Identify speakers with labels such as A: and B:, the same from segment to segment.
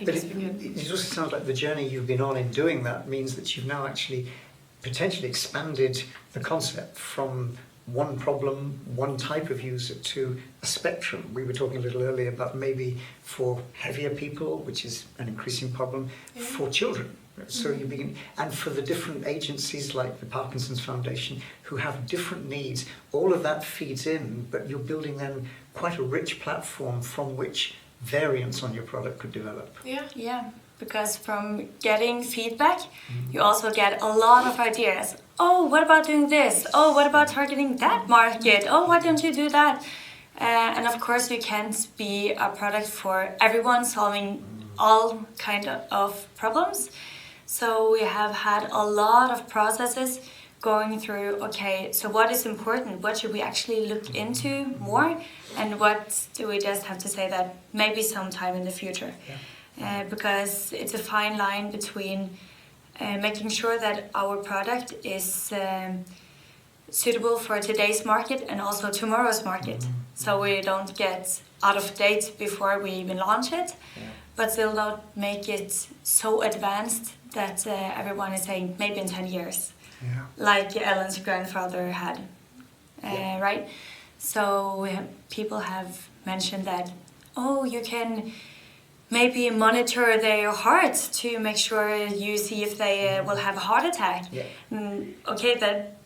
A: think
B: But
A: it's been good.
B: it also sounds like the journey you've been on in doing that means that you've now actually potentially expanded the concept from one problem, one type of user to a spectrum. We were talking a little earlier about maybe for heavier people, which is an increasing problem, for children. So you begin, and for the different agencies like the Parkinson's Foundation who have different needs, all of that feeds in, but you're building then quite a rich platform from which variants on your product could develop.
C: Yeah, because from getting feedback, you also get a lot of ideas. Oh, what about doing this? Oh, what about targeting that market? Oh, why don't you do that? And of course, you can't be a product for everyone solving all kind of problems. So we have had a lot of processes going through, okay, so what is important? What should we actually look into more? And what do we just have to say that maybe sometime in the future? Because it's a fine line between making sure that our product is suitable for today's market and also tomorrow's market. So we don't get out of date before we even launch it, but still not make it so advanced that everyone is saying maybe in 10 years, like Ellen's grandfather had, right? So people have mentioned that, oh, you can maybe monitor their heart to make sure you see if they will have a heart attack. Okay, that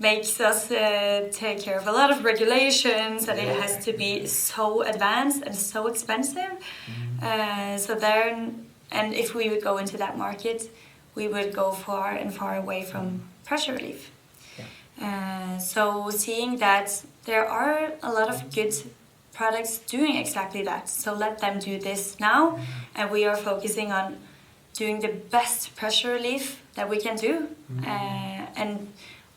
C: makes us take care of a lot of regulations, and it has to be so advanced and so expensive. So then, and if we would go into that market, we would go far and far away from pressure relief. So seeing that there are a lot of good products doing exactly that, so let them do this now, and we are focusing on doing the best pressure relief that we can do, and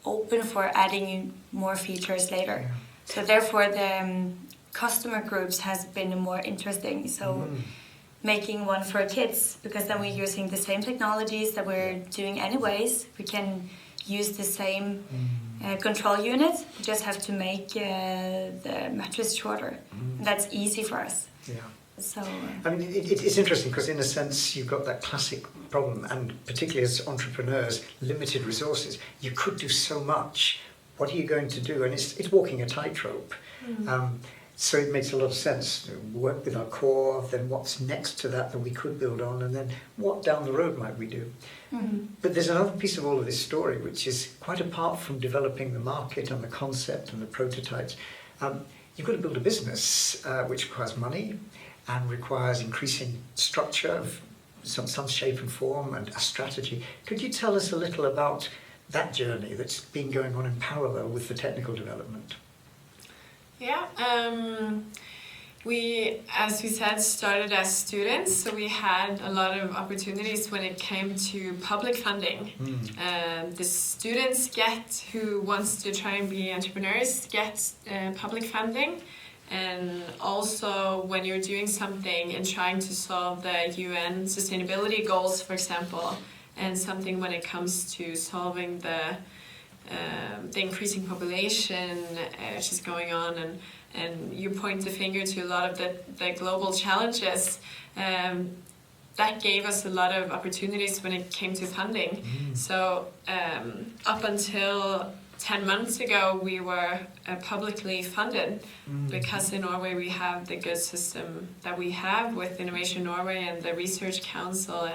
C: open for adding more features later. So therefore the customer groups has been more interesting. So making one for kids, because then we're using the same technologies that we're doing anyways. We can use the same control unit, we just have to make the mattress shorter. That's easy for us. So
B: I mean, it's interesting because in a sense you've got that classic problem, and particularly as entrepreneurs, limited resources. You could do so much. What are you going to do? And it's walking a tightrope. So it makes a lot of sense. Work with our core, then what's next to that we could build on, and then what down the road might we do? But there's another piece of all of this story, which is quite apart from developing the market and the concept and the prototypes. You've got to build a business which requires money and requires increasing structure of some shape and form and a strategy. Could you tell us a little about that journey that's been going on in parallel with the technical development?
A: We, as we said, started as students, so we had a lot of opportunities when it came to public funding. The students who wants to try and be entrepreneurs get public funding, and also when you're doing something and trying to solve the UN sustainability goals, for example, and something when it comes to solving the increasing population which is going on, and you point the finger to a lot of the global challenges, that gave us a lot of opportunities when it came to funding. So up until 10 months ago we were publicly funded, because in Norway we have the good system that we have with Innovation Norway and the Research Council,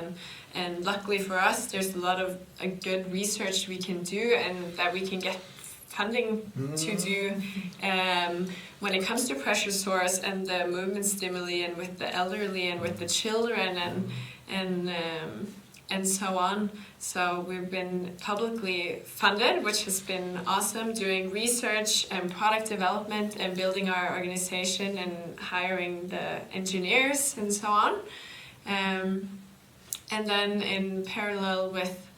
A: and luckily for us there's a lot of good research we can do and that we can get funding to do when it comes to pressure source and the movement stimuli, and with the elderly and with the children and so on. So we've been publicly funded, which has been awesome, doing research and product development and building our organization and hiring the engineers and so on. And then in parallel with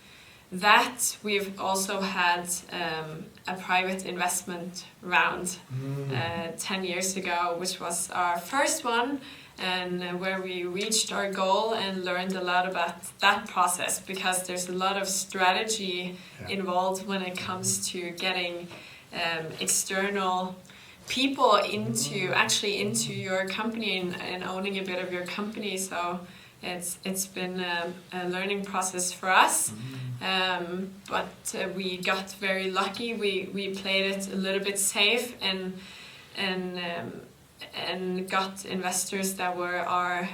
A: that, we've also had a private investment round 10 years ago, which was our first one, and where we reached our goal and learned a lot about that process, because there's a lot of strategy involved when it comes to getting external people into your company and owning a bit of your company. So it's been a learning process for us, but we got very lucky. We played it a little bit safe and got investors that were our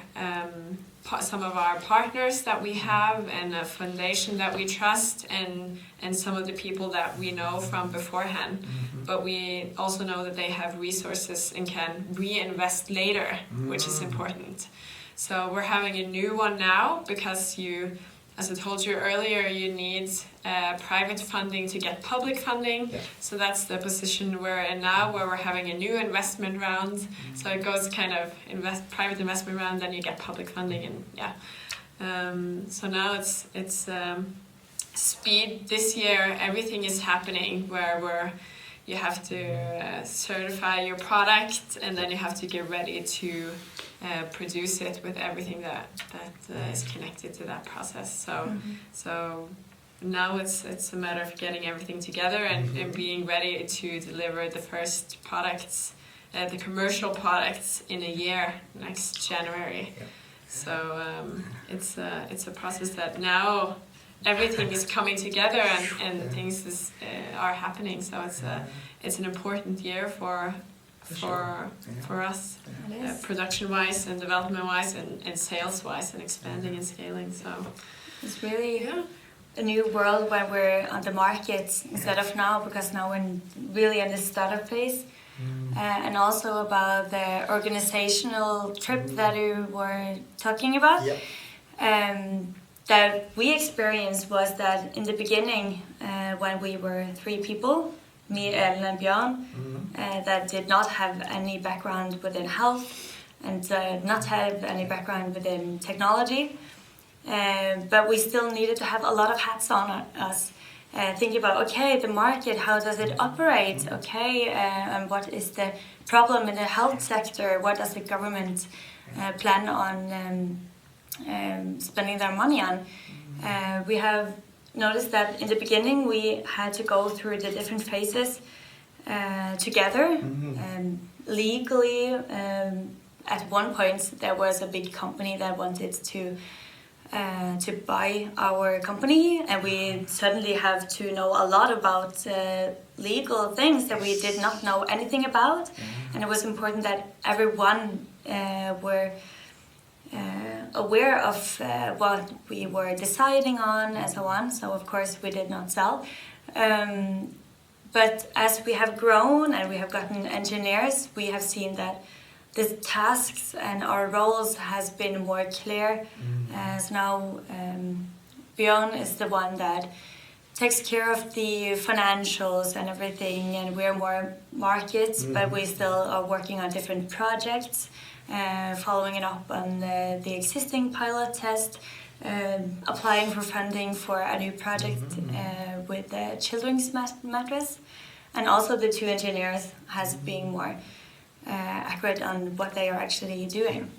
A: some of our partners that we have, and a foundation that we trust, and some of the people that we know from beforehand. But we also know that they have resources and can reinvest later, which is important. So we're having a new one now because as I told you earlier, you need private funding to get public funding. Yeah. So that's the position we're in now, where we're having a new investment round. So it goes kind of private investment round, then you get public funding, and so now it's speed. This year, everything is happening where you have to certify your product, and then you have to get ready to produce it with everything that is connected to that process. So now it's a matter of getting everything together and being ready to deliver the first products, the commercial products, in a year, next January. Yeah. So it's a process that now everything is coming together and things are happening. So it's an important year for us, production-wise and development-wise and sales-wise, and expanding and scaling. So
C: it's really a new world when we're on the market instead of now, because now we're really in the startup phase. And also about the organizational trip that you were talking about. That we experienced was that in the beginning, when we were 3 people, me, Ellen, and Björn, that did not have any background within health and not have any background within technology, but we still needed to have a lot of hats on us, thinking about, okay, the market, how does it operate, okay, and what is the problem in the health sector, what does the government plan on spending their money on. We have noticed that in the beginning we had to go through the different phases together. Legally, at one point there was a big company that wanted to buy our company, and we suddenly have to know a lot about legal things that we did not know anything about. And it was important that everyone were aware of what we were deciding on and so on. So of course we did not sell. But as we have grown and we have gotten engineers, we have seen that the tasks and our roles has been more clear. As now Björn is the one that takes care of the financials and everything, and we're more markets, but we still are working on different projects. Following it up on the existing pilot test, applying for funding for a new project with the children's mattress, and also the 2 engineers has been more accurate on what they are actually doing.